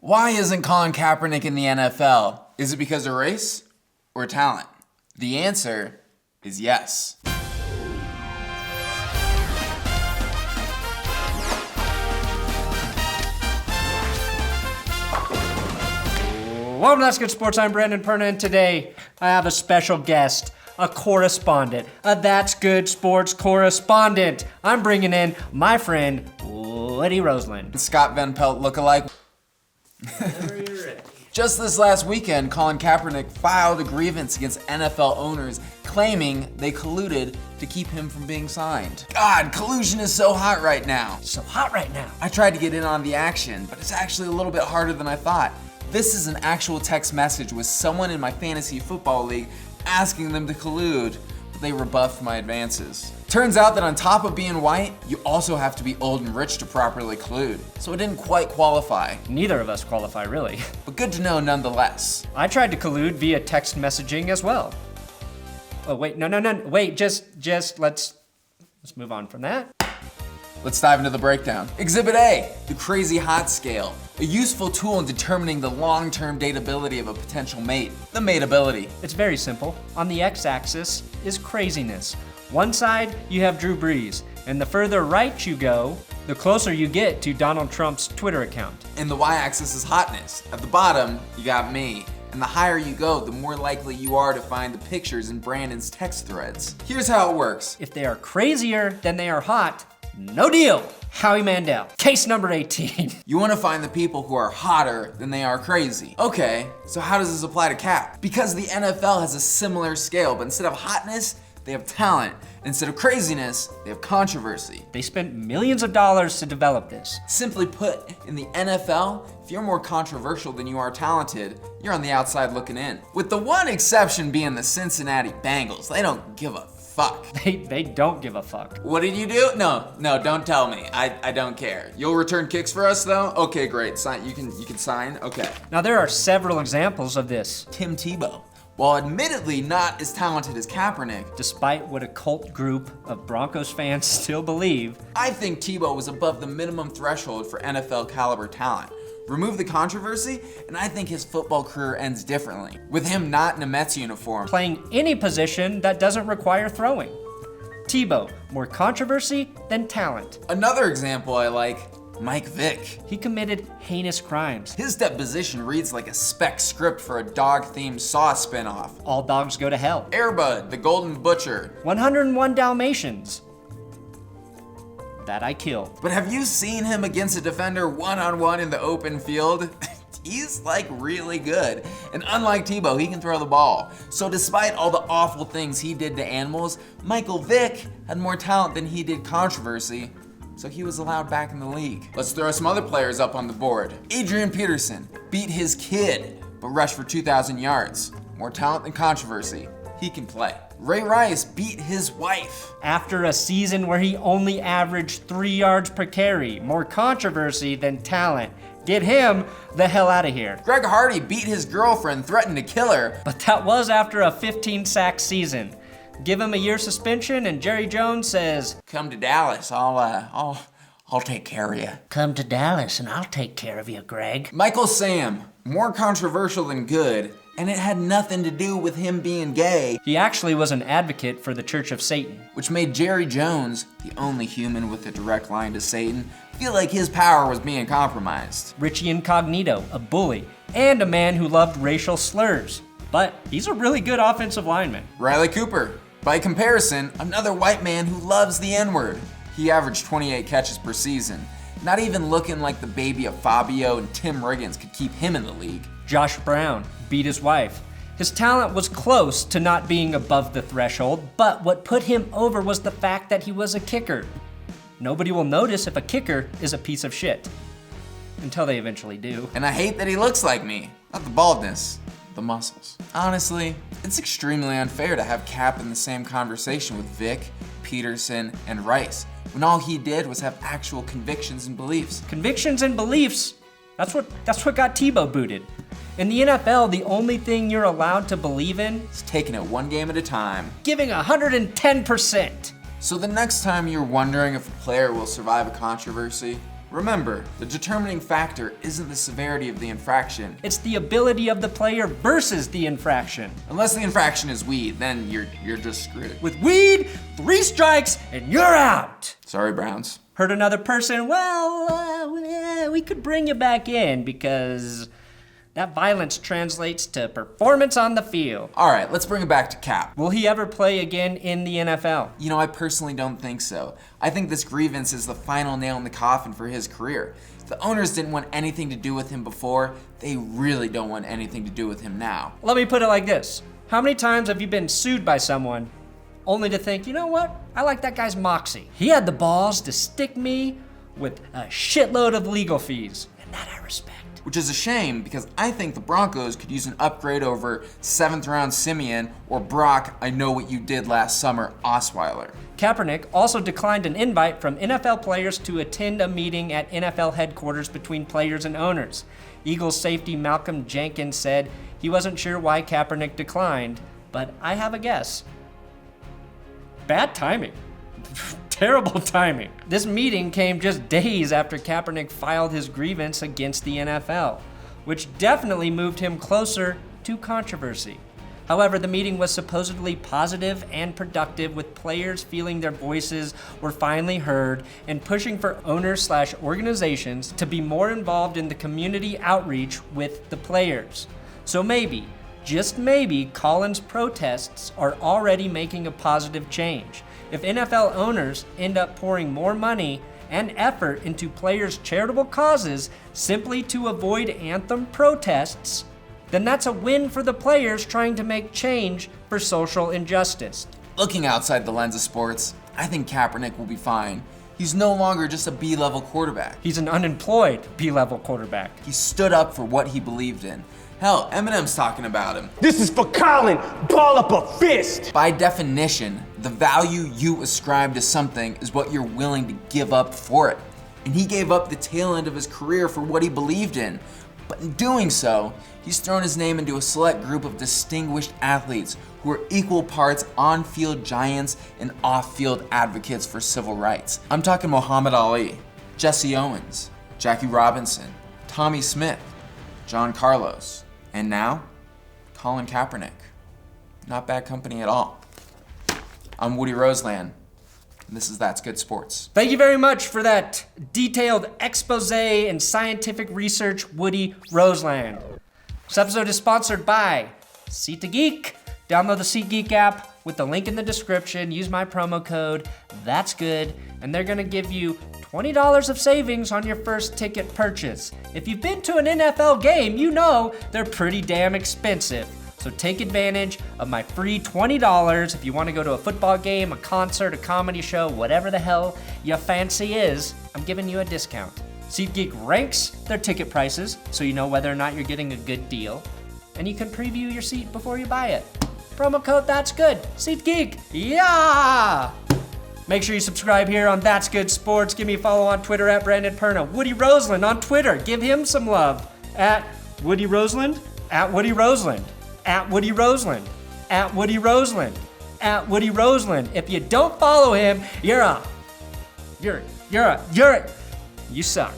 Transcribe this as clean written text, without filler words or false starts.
Why isn't Colin Kaepernick in the NFL? Is it because of race or talent? The answer is yes. Welcome to That's Good Sports. I'm Brandon Perna, and today I have a special guest, a correspondent, a That's Good Sports correspondent. I'm bringing in my friend, Woody Roseland. Scott Van Pelt lookalike. Whenever you're ready. Just this last weekend, Colin Kaepernick filed a grievance against NFL owners claiming they colluded to keep him from being signed. God, collusion is so hot right now. So hot right now. I tried to get in on the action, but it's actually a little bit harder than I thought. This is an actual text message with someone in my fantasy football league asking them to collude, but they rebuffed my advances. Turns out that on top of being white, you also have to be old and rich to properly collude, so it didn't quite qualify. Neither of us qualify, really. But good to know nonetheless. I tried to collude via text messaging as well. Oh, wait, no, wait, just let's move on from that. Let's dive into the breakdown. Exhibit A, the Crazy Hot Scale, a useful tool in determining the long-term dateability of a potential mate, the mateability. It's very simple. On the x-axis is craziness. One side, you have Drew Brees, and the further right you go, the closer you get to Donald Trump's Twitter account. And the y-axis is hotness. At the bottom, you got me. And the higher you go, the more likely you are to find the pictures in Brandon's text threads. Here's how it works. If they are crazier than they are hot, no deal. Howie Mandel. Case number 18. You want to find the people who are hotter than they are crazy. Okay, so how does this apply to Kaep? Because the NFL has a similar scale, but instead of hotness, they have talent. Instead of craziness, they have controversy. They spent millions of dollars to develop this. Simply put, in the NFL, if you're more controversial than you are talented, you're on the outside looking in. With the one exception being the Cincinnati Bengals. They don't give a fuck. They don't give a fuck. What did you do? No, don't tell me. I don't care. You'll return kicks for us though? Okay, great. Sign. You can sign. Okay. Now there are several examples of this. Tim Tebow. While admittedly not as talented as Kaepernick, despite what a cult group of Broncos fans still believe, I think Tebow was above the minimum threshold for NFL caliber talent. Remove the controversy, and I think his football career ends differently, with him not in a Mets uniform, playing any position that doesn't require throwing. Tebow, more controversy than talent. Another example I like, Mike Vick. He committed heinous crimes. His deposition reads like a spec script for a dog-themed Saw spinoff. All dogs go to hell. Air Bud, the Golden Butcher. 101 Dalmatians. That I killed. But have you seen him against a defender one-on-one in the open field? He's like really good. And unlike Tebow, he can throw the ball. So despite all the awful things he did to animals, Michael Vick had more talent than he did controversy. So he was allowed back in the league. Let's throw some other players up on the board. Adrian Peterson beat his kid, but rushed for 2,000 yards. More talent than controversy. He can play. Ray Rice beat his wife. After a season where he only averaged 3 yards per carry. More controversy than talent. Get him the hell out of here. Greg Hardy beat his girlfriend, threatened to kill her. But that was after a 15-sack season. Give him a year suspension, and Jerry Jones says, "Come to Dallas. I'll take care of you." "Come to Dallas, and I'll take care of you, Greg." Michael Sam, more controversial than good, and it had nothing to do with him being gay. He actually was an advocate for the Church of Satan, which made Jerry Jones, the only human with a direct line to Satan, feel like his power was being compromised. Richie Incognito, a bully, and a man who loved racial slurs. But he's a really good offensive lineman. Riley Cooper. By comparison, another white man who loves the N-word. He averaged 28 catches per season. Not even looking like the baby of Fabio and Tim Riggins could keep him in the league. Josh Brown beat his wife. His talent was close to not being above the threshold, but what put him over was the fact that he was a kicker. Nobody will notice if a kicker is a piece of shit. Until they eventually do. And I hate that he looks like me. Not the baldness. The muscles. Honestly, it's extremely unfair to have Kaep in the same conversation with Vick, Peterson, and Rice, when all he did was have actual convictions and beliefs. Convictions and beliefs? That's what got Tebow booted. In the NFL, the only thing you're allowed to believe in is taking it one game at a time. Giving 110%. So the next time you're wondering if a player will survive a controversy, Remember, the determining factor isn't the severity of the infraction. It's the ability of the player versus the infraction. Unless the infraction is weed, then you're just screwed. With weed, 3 strikes and you're out. Sorry, Browns. Hurt another person, well, we could bring you back in because that violence translates to performance on the field. All right, let's bring it back to Kaep. Will he ever play again in the NFL? You know, I personally don't think so. I think this grievance is the final nail in the coffin for his career. If the owners didn't want anything to do with him before, they really don't want anything to do with him now. Let me put it like this. How many times have you been sued by someone only to think, you know what? I like that guy's moxie. He had the balls to stick me with a shitload of legal fees, and that I respect. Which is a shame because I think the Broncos could use an upgrade over 7th round Simeon or Brock, I know what you did last summer, Osweiler. Kaepernick also declined an invite from NFL players to attend a meeting at NFL headquarters between players and owners. Eagles safety Malcolm Jenkins said he wasn't sure why Kaepernick declined, but I have a guess. Bad timing. Terrible timing. This meeting came just days after Kaepernick filed his grievance against the NFL, which definitely moved him closer to controversy. However, the meeting was supposedly positive and productive, with players feeling their voices were finally heard and pushing for owners/organizations to be more involved in the community outreach with the players. So maybe, just maybe, Colin's protests are already making a positive change. If NFL owners end up pouring more money and effort into players' charitable causes simply to avoid anthem protests, then that's a win for the players trying to make change for social injustice. Looking outside the lens of sports, I think Kaepernick will be fine. He's no longer just a B-level quarterback. He's an unemployed B-level quarterback. He stood up for what he believed in. Hell, Eminem's talking about him. This is for Colin. Ball up a fist. By definition, the value you ascribe to something is what you're willing to give up for it. And he gave up the tail end of his career for what he believed in. But in doing so, he's thrown his name into a select group of distinguished athletes who are equal parts on-field giants and off-field advocates for civil rights. I'm talking Muhammad Ali, Jesse Owens, Jackie Robinson, Tommy Smith, John Carlos, and now, Colin Kaepernick. Not bad company at all. I'm Woody Roseland, and this is That's Good Sports. Thank you very much for that detailed expose and scientific research, Woody Roseland. This episode is sponsored by Seat2Geek. Download the SeatGeek app with the link in the description. Use my promo code, That's Good, and they're gonna give you $20 of savings on your first ticket purchase. If you've been to an NFL game, you know they're pretty damn expensive. So take advantage of my free $20 if you want to go to a football game, a concert, a comedy show, whatever the hell your fancy is. I'm giving you a discount. SeatGeek ranks their ticket prices so you know whether or not you're getting a good deal, and you can preview your seat before you buy it. Promo code That's Good. SeatGeek. Yeah! Make sure you subscribe here on That's Good Sports. Give me a follow on Twitter at Brandon Perna. Woody Roseland on Twitter. Give him some love at Woody Roseland, at Woody Roseland, at Woody Roseland, at Woody Roseland, at Woody Roseland. If you don't follow him, you suck.